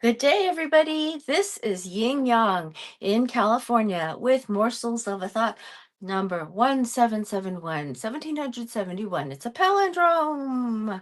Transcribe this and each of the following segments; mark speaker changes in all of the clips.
Speaker 1: Good day, everybody. This is Yin Yang in California with Morsels of a Thought number 1771, 1771. It's a palindrome.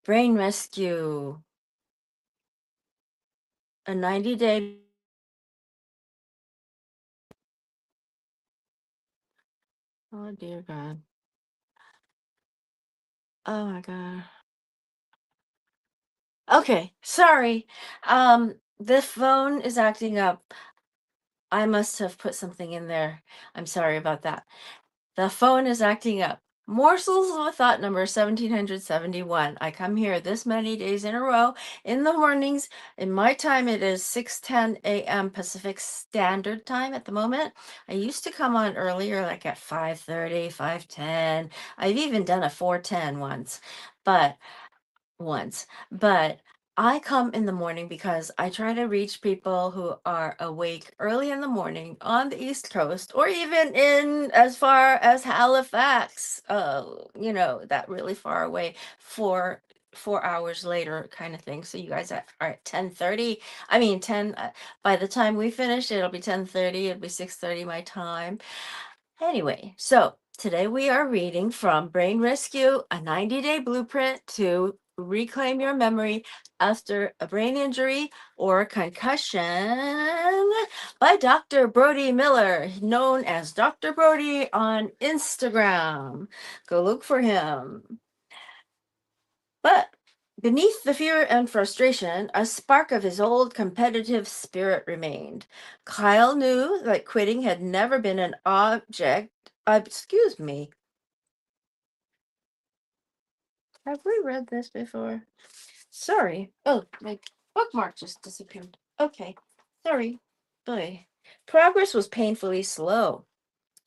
Speaker 1: Brain Rescue, a 90-day. Oh, dear God. Oh, my God. Okay, sorry. The phone is acting up. I must have put something in there. I'm sorry about that. The phone is acting up. Morsels of a Thought number 1771. I come here this many days in a row in the mornings. In my time, it is 6:10 a.m. Pacific Standard Time at the moment. I used to come on earlier, like at 5:30, 5:10. I've even done a 4:10 but I come in the morning because I try to reach people who are awake early in the morning on the East Coast or even in as far as Halifax, that really far away, 4 hours later kind of thing. So you guys are at 10:30. I mean 10 by the time we finish, it'll be 10:30, it'll be 6:30 my time. Anyway, so today we are reading from Brain Rescue, a 90-day blueprint to reclaim your memory after a brain injury or concussion by Dr. Brody Miller, known as Dr. Brody on Instagram. Go look for him. But beneath the fear and frustration, a spark of his old competitive spirit remained. Kyle knew that quitting had never been an excuse me. Have we read this before? Sorry. Oh, my bookmark just disappeared. Okay. Sorry. Boy. Progress was painfully slow,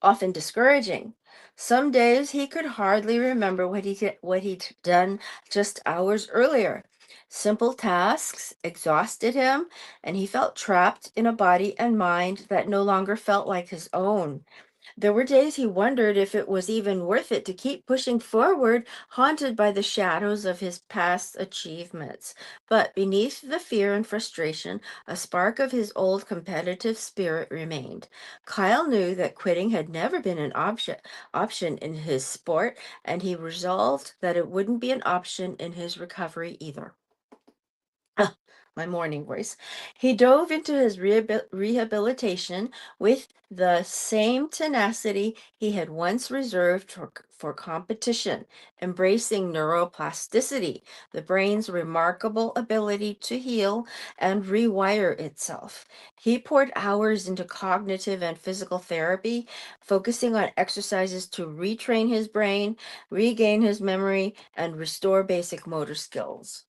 Speaker 1: often discouraging. Some days he could hardly remember what he'd done just hours earlier. Simple tasks exhausted him, and he felt trapped in a body and mind that no longer felt like his own. There were days he wondered if it was even worth it to keep pushing forward, haunted by the shadows of his past achievements. But beneath the fear and frustration, a spark of his old competitive spirit remained. Kyle knew that quitting had never been an option in his sport, and he resolved that it wouldn't be an option in his recovery either. My morning voice. He dove into his rehabilitation with the same tenacity he had once reserved for competition, embracing neuroplasticity, the brain's remarkable ability to heal and rewire itself. He poured hours into cognitive and physical therapy, focusing on exercises to retrain his brain, regain his memory, and restore basic motor skills.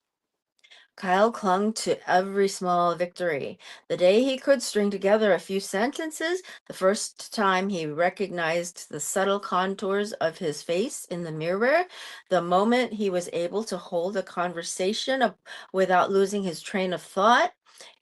Speaker 1: Kyle clung to every small victory. The day he could string together a few sentences, the first time he recognized the subtle contours of his face in the mirror, the moment he was able to hold a conversation without losing his train of thought,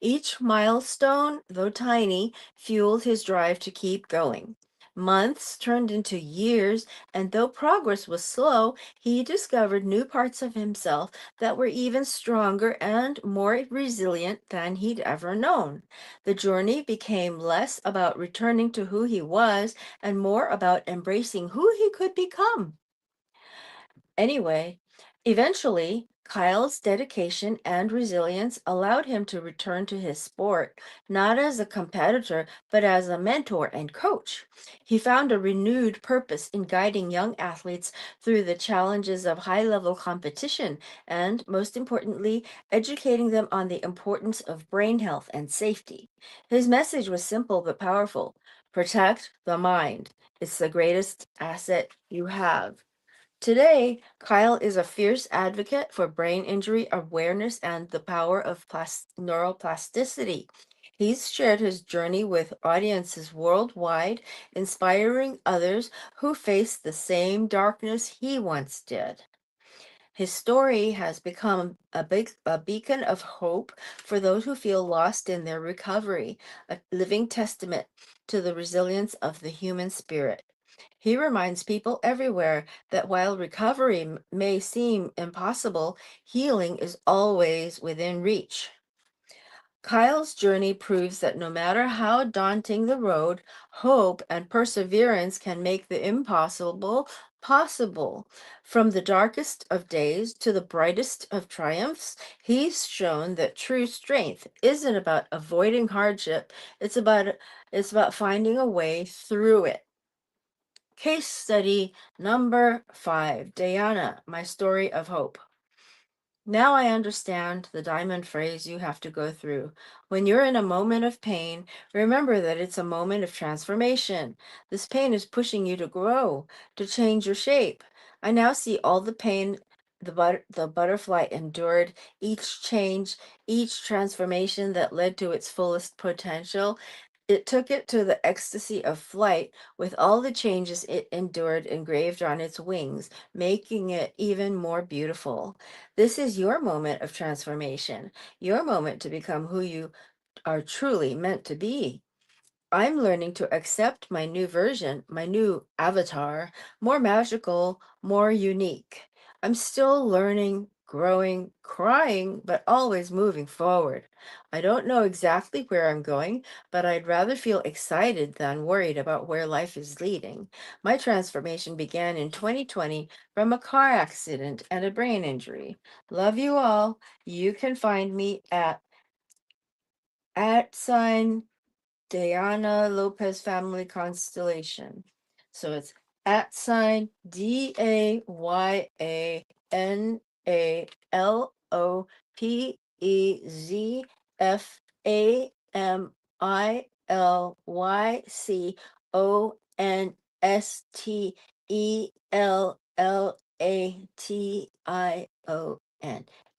Speaker 1: each milestone, though tiny, fueled his drive to keep going. Months turned into years, and though progress was slow, he discovered new parts of himself that were even stronger and more resilient than he'd ever known. The journey became less about returning to who he was and more about embracing who he could become. Anyway, eventually, Kyle's dedication and resilience allowed him to return to his sport, not as a competitor, but as a mentor and coach. He found a renewed purpose in guiding young athletes through the challenges of high level competition and, most importantly, educating them on the importance of brain health and safety. His message was simple but powerful: protect the mind. It's the greatest asset you have. Today, Kyle is a fierce advocate for brain injury awareness and the power of neuroplasticity. He's shared his journey with audiences worldwide, inspiring others who face the same darkness he once did. His story has become a beacon of hope for those who feel lost in their recovery, a living testament to the resilience of the human spirit. He reminds people everywhere that while recovery may seem impossible, healing is always within reach. Kyle's journey proves that no matter how daunting the road, hope and perseverance can make the impossible possible. From the darkest of days to the brightest of triumphs, he's shown that true strength isn't about avoiding hardship, it's about finding a way through it. Case study number 5, Diana, my story of hope. Now I understand the diamond phrase you have to go through. When you're in a moment of pain, remember that it's a moment of transformation. This pain is pushing you to grow, to change your shape. I now see all the pain the butterfly endured, each change, each transformation that led to its fullest potential. It took it to the ecstasy of flight with all the changes it endured engraved on its wings, making it even more beautiful. This is your moment of transformation, your moment to become who you are truly meant to be. I'm learning to accept my new version, my new avatar, more magical, more unique. I'm still learning, growing, crying, but always moving forward. I don't know exactly where I'm going, but I'd rather feel excited than worried about where life is leading. My transformation began in 2020 from a car accident and a brain injury. Love you all. You can find me at sign Diana Lopez Family Constellation. So it's at sign DAYANALOPEZFamily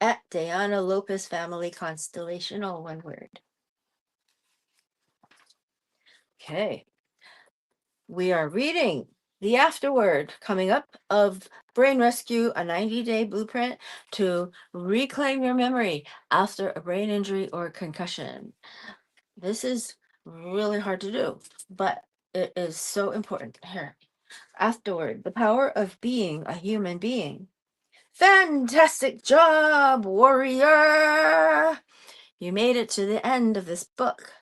Speaker 1: at Diana Lopez Family Constellation, all one word. Okay. We are reading the afterword coming up of Brain Rescue, a 90-day blueprint to reclaim your memory after a brain injury or concussion. This is really hard to do, but it is so important. Here, afterward, the power of being a human being. Fantastic job, warrior! You made it to the end of this book.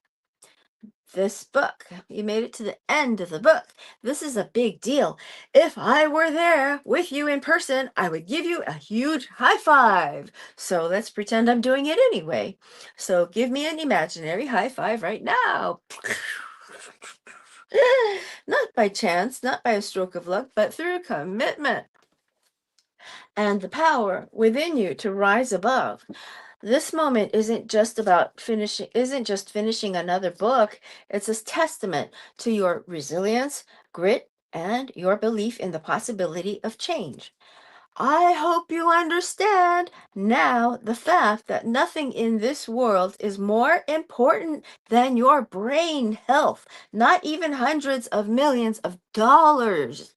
Speaker 1: You made it to the end of the book. This is a big deal. If I were there with you in person, I would give you a huge high five. So let's pretend I'm doing it anyway. So give me an imaginary high five right now. Not by chance, not by a stroke of luck, but through commitment and the power within you to rise above. This moment isn't just finishing another book. It's a testament to your resilience, grit, and your belief in the possibility of change. I hope you understand now the fact that nothing in this world is more important than your brain health, not even hundreds of millions of dollars.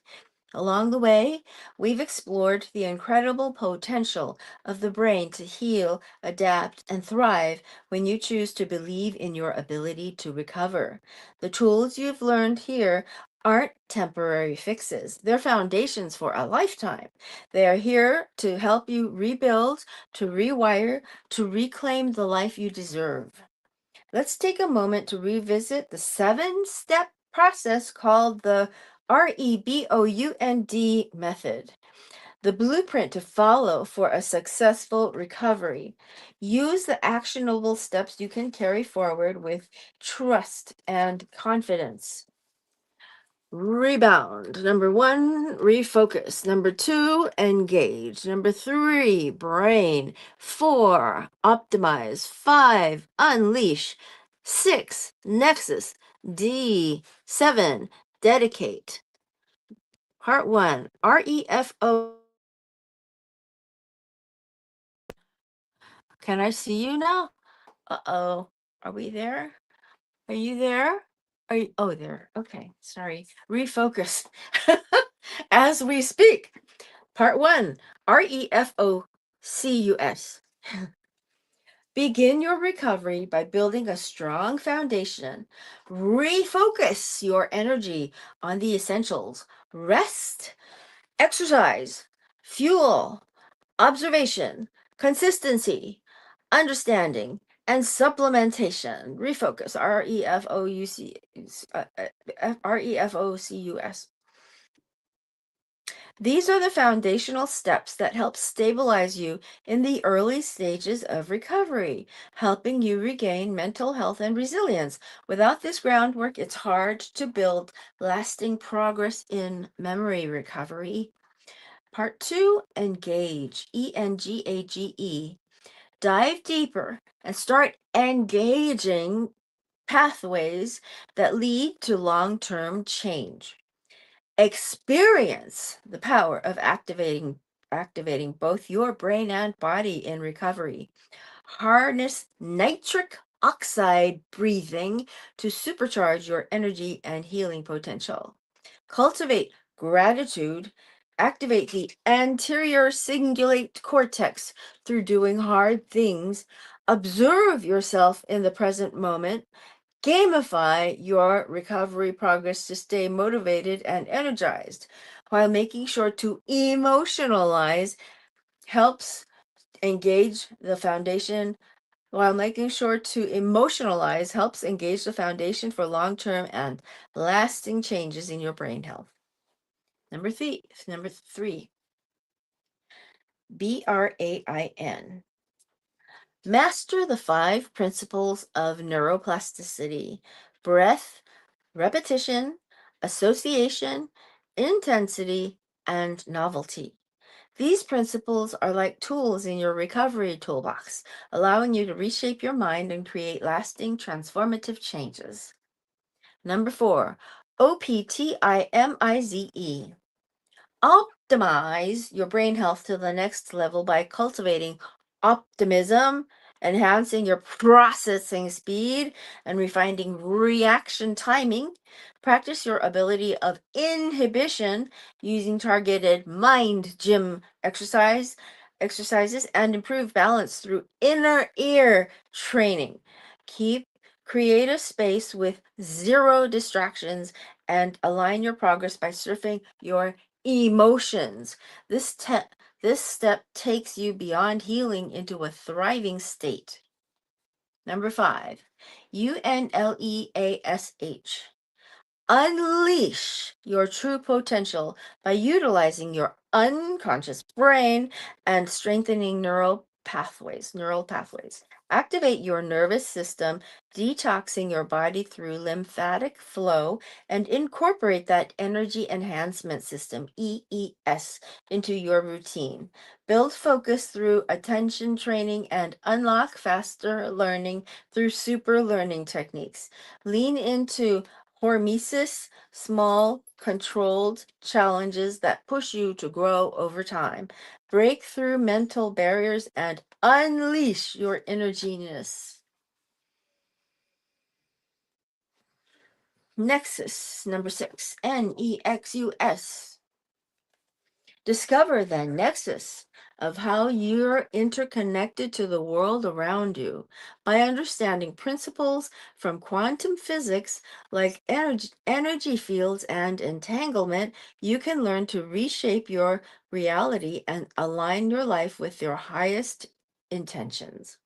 Speaker 1: Along the way, we've explored the incredible potential of the brain to heal, adapt, and thrive when you choose to believe in your ability to recover. The tools you've learned here aren't temporary fixes, they're foundations for a lifetime. They are here to help you rebuild, to rewire, to reclaim the life you deserve. Let's take a moment to revisit the 7-step process called the REBOUND method, the blueprint to follow for a successful recovery. Use the actionable steps you can carry forward with trust and confidence. Rebound. Number 1, refocus. Number 2, engage. Number 3, brain. 4, optimize. 5, unleash. 6, nexus. 7, dedicate. Part 1, REFO. Can I see you now? Uh-oh. Are we there? Are you there? Are you? Oh, there. Okay. Sorry. Refocus. As we speak. Part 1, REFOCUS. Begin your recovery by building a strong foundation. Refocus your energy on the essentials: rest, exercise, fuel, observation, consistency, understanding, And supplementation, refocus, refocus. These are the foundational steps that help stabilize you in the early stages of recovery, helping you regain mental health and resilience. Without this groundwork, it's hard to build lasting progress in memory recovery. Part 2, engage, Engage. Dive deeper and start engaging pathways that lead to long-term change. Experience the power of activating both your brain and body in recovery. Harness nitric oxide breathing to supercharge your energy and healing potential. Cultivate gratitude. Activate the anterior cingulate cortex through doing hard things. Observe yourself in the present moment. Gamify your recovery progress to stay motivated and energized, while making sure to emotionalize helps engage the foundation helps engage the foundation for long-term and lasting changes in your brain health. Number three, BRAIN. Master the 5 principles of neuroplasticity: breath, repetition, association, intensity, and novelty. These principles are like tools in your recovery toolbox, allowing you to reshape your mind and create lasting transformative changes. Number 4, OPTIMIZE. Optimize your brain health to the next level by cultivating optimism, enhancing your processing speed, and refining reaction timing. Practice your ability of inhibition using targeted mind gym exercises and improve balance through inner ear training. Create a space with zero distractions and align your progress by surfing your emotions. This step takes you beyond healing into a thriving state. Number 5, UNLEASH. Unleash your true potential by utilizing your unconscious brain and strengthening neural pathways. Activate your nervous system, detoxing your body through lymphatic flow, and incorporate that energy enhancement system, EES, into your routine. Build focus through attention training and unlock faster learning through super learning techniques. Lean into hormesis, small, controlled challenges that push you to grow over time. Break through mental barriers and unleash your inner genius. Nexus, number 6, NEXUS. Discover the nexus of how you're interconnected to the world around you. By understanding principles from quantum physics like energy fields and entanglement, you can learn to reshape your reality and align your life with your highest intentions.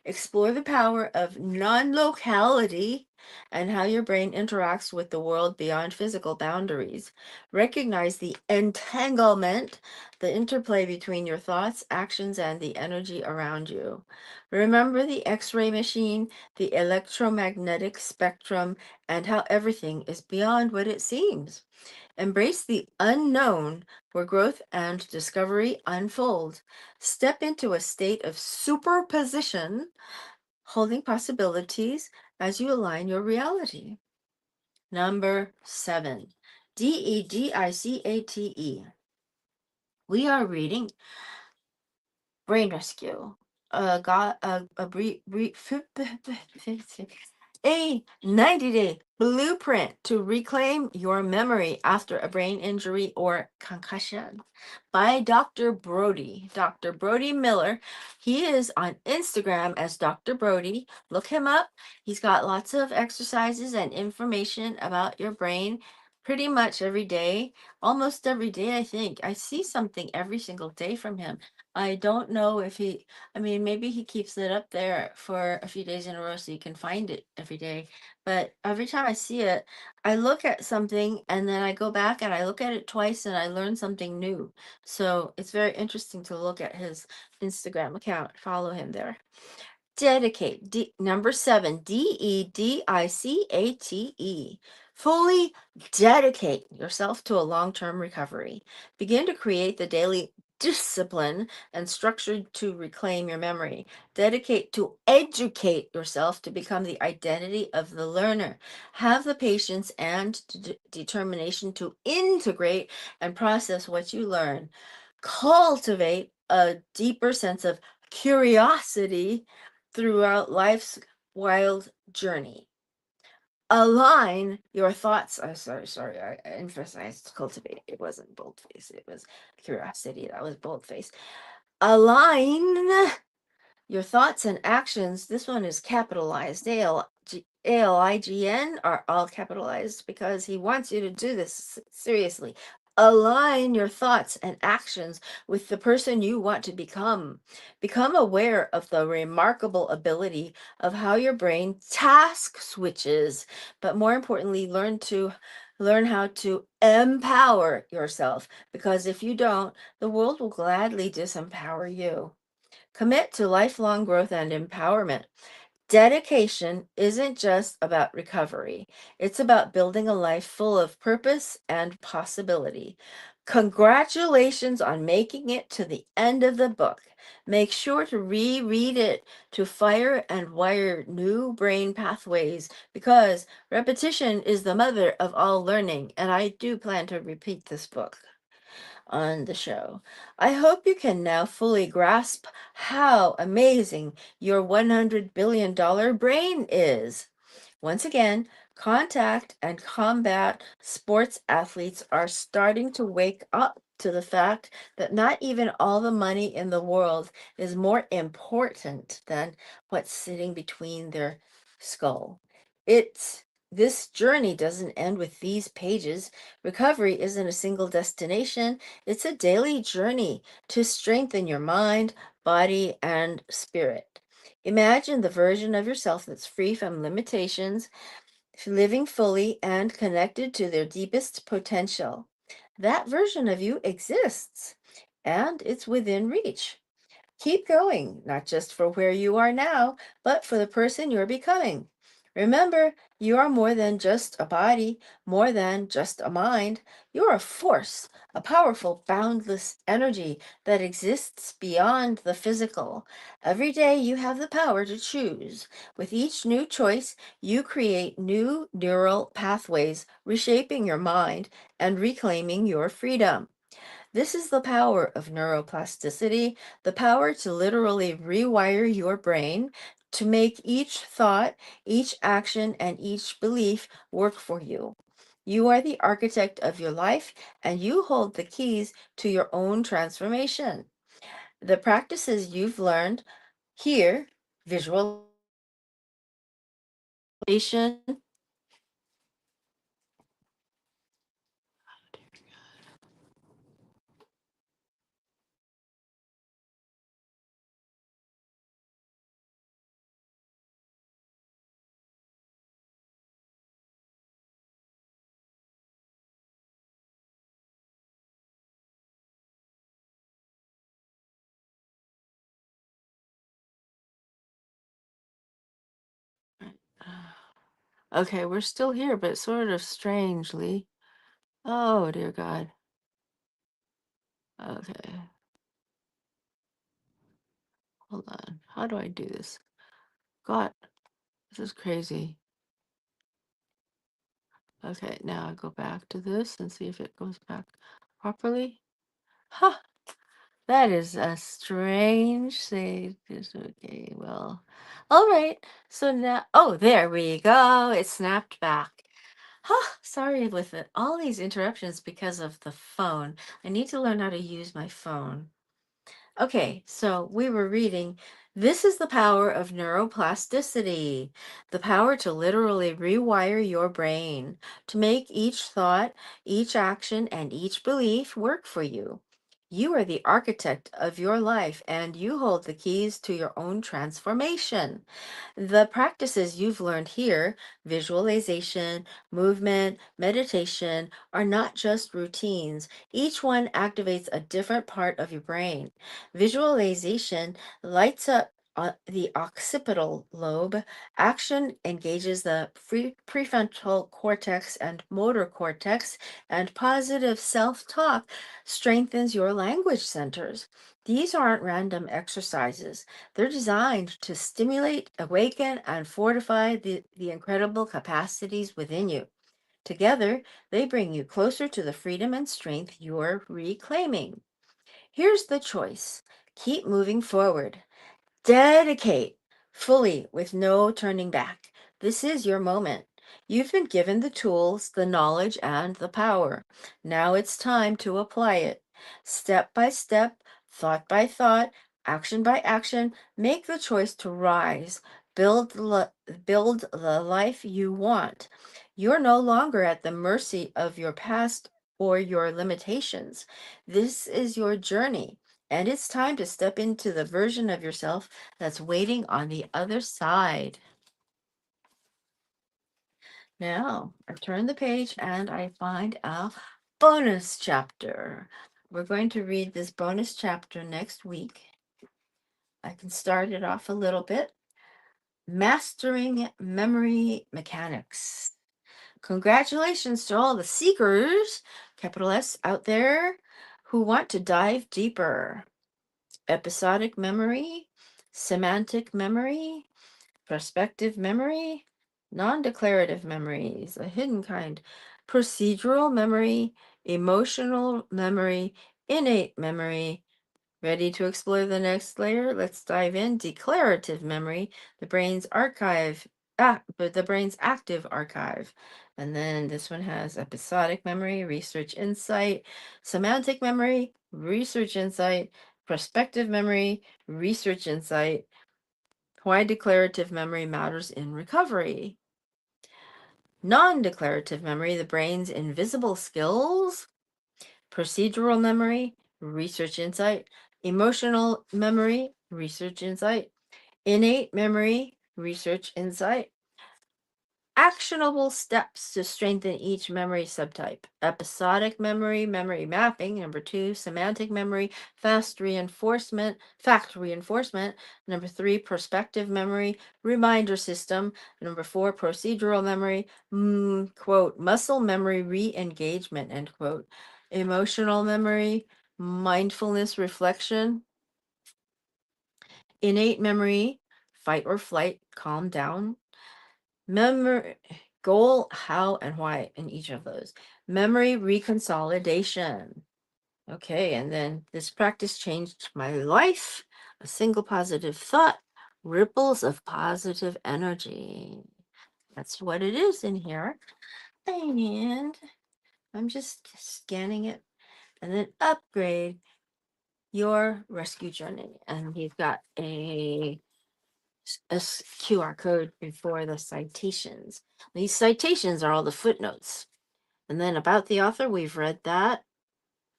Speaker 1: Explore the power of non-locality and how your brain interacts with the world beyond physical boundaries. Recognize the entanglement, the interplay between your thoughts, actions, and the energy around you. Remember the X-ray machine, the electromagnetic spectrum, and how everything is beyond what it seems. Embrace the unknown where growth and discovery unfold. Step into a state of superposition, holding possibilities as you align your reality. Number 7, DEGICATE. We are reading Brain Rescue. A 90-day blueprint to reclaim your memory after a brain injury or concussion by Dr. Brody. Dr. Brody Miller. He is on Instagram as Dr. Brody. Look him up. He's got lots of exercises and information about your brain pretty much every day. Almost every day, I think. I see something every single day from him. I don't know if I mean, maybe he keeps it up there for a few days in a row so you can find it every day. But every time I see it, I look at something and then I go back and I look at it twice and I learn something new. So it's very interesting to look at his Instagram account, follow him there. Dedicate. Number 7, DEDICATE. Fully dedicate yourself to a long term recovery. Begin to create the daily discipline and structure to reclaim your memory. Dedicate to educate yourself to become the identity of the learner. Have the patience and determination to integrate and process what you learn. Cultivate a deeper sense of curiosity throughout life's wild journey. Align your thoughts. Oh, sorry. I emphasized cultivate. It wasn't boldface. It was curiosity. That was boldface. Align your thoughts and actions. This one is capitalized. ALIGN are all capitalized because he wants you to do this seriously. Align your thoughts and actions with the person you want to become. Become aware of the remarkable ability of how your brain task switches, but more importantly, learn how to empower yourself, because if you don't, the world will gladly disempower you. Commit to lifelong growth and empowerment. Dedication isn't just about recovery, it's about building a life full of purpose and possibility. Congratulations on making it to the end of the book. Make sure to reread it to fire and wire new brain pathways, because repetition is the mother of all learning, and I do plan to repeat this book on the show. I hope you can now fully grasp how amazing your $100 billion brain is. Once again, contact and combat sports athletes are starting to wake up to the fact that not even all the money in the world is more important than what's sitting between their skull. It's This journey doesn't end with these pages. Recovery isn't a single destination, it's a daily journey to strengthen your mind, body, and spirit. Imagine the version of yourself that's free from limitations, living fully and connected to their deepest potential. That version of you exists and it's within reach. Keep going, not just for where you are now, but for the person you're becoming. Remember, you are more than just a body, more than just a mind. You're a force, a powerful, boundless energy that exists beyond the physical. Every day you have the power to choose. With each new choice, you create new neural pathways, reshaping your mind and reclaiming your freedom. This is the power of neuroplasticity, the power to literally rewire your brain to make each thought, each action, and each belief work for you. You are the architect of your life, and you hold the keys to your own transformation. The practices you've learned here, visualization. Okay, we're still here, but sort of strangely. Oh, dear God. Okay, hold on. How do I do this? God, this is crazy. Okay, now I go back to this and see if it goes back properly. Huh, that is a strange thing. Okay, well, all right. So now, oh, there we go. It snapped back. Huh, sorry with it. All these interruptions because of the phone. I need to learn how to use my phone. Okay, so we were reading, this is the power of neuroplasticity, the power to literally rewire your brain, to make each thought, each action, and each belief work for you. You are the architect of your life, and you hold the keys to your own transformation. The practices you've learned here, visualization, movement, meditation, are not just routines. Each one activates a different part of your brain. Visualization lights up the occipital lobe. Action engages the prefrontal cortex and motor cortex, and positive self talk strengthens your language centers. These aren't random exercises. They're designed to stimulate, awaken, and fortify the incredible capacities within you. Together, they bring you closer to the freedom and strength you're reclaiming. Here's the choice: keep moving forward. Dedicate fully with no turning back. This is your moment. You've been given the tools, the knowledge, and the power. Now it's time to apply it. Step by step, thought by thought, action by action, make the choice to rise. Build the life you want. You're no longer at the mercy of your past or your limitations. This is your journey. And it's time to step into the version of yourself that's waiting on the other side. Now, I turn the page and I find a bonus chapter. We're going to read this bonus chapter next week. I can start it off a little bit. Mastering Memory Mechanics. Congratulations to all the seekers, capital S, out there who want to dive deeper. Episodic memory, semantic memory, prospective memory, non-declarative memories, a hidden kind, procedural memory, emotional memory, innate memory. Ready to explore the next layer? Let's dive in. Declarative memory, the brain's archive, but the brain's active archive. And then this one has episodic memory, research insight, semantic memory, research insight, prospective memory, research insight. Why declarative memory matters in recovery. Non-declarative memory, the brain's invisible skills. Procedural memory, research insight. Emotional memory, research insight. Innate memory, research insight. Actionable steps to strengthen each memory subtype. Episodic memory, memory mapping. Number 2, semantic memory, fact reinforcement. Number 3, perspective memory, reminder system. Number 4, procedural memory, quote, muscle memory re-engagement, end quote. Emotional memory, mindfulness reflection. Innate memory, fight or flight, calm down. Memory, goal, how, and why in each of those. Memory reconsolidation. Okay, and then this practice changed my life. A single positive thought, ripples of positive energy. That's what it is in here. And I'm just scanning it. And then upgrade your rescue journey. And he's got a QR code before the citations. These citations are all the footnotes. And then about the author, we've read that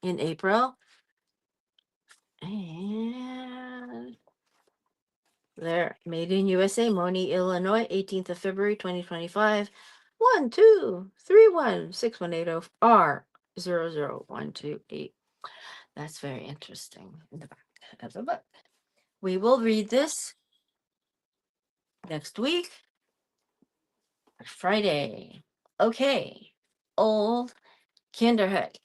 Speaker 1: in April. And there, made in USA, Moni, Illinois, 18th of February, 2025. 1231618 R00128. That's very interesting in the back of the book. We will read this next week, Friday. Okay. Old Kinderhook.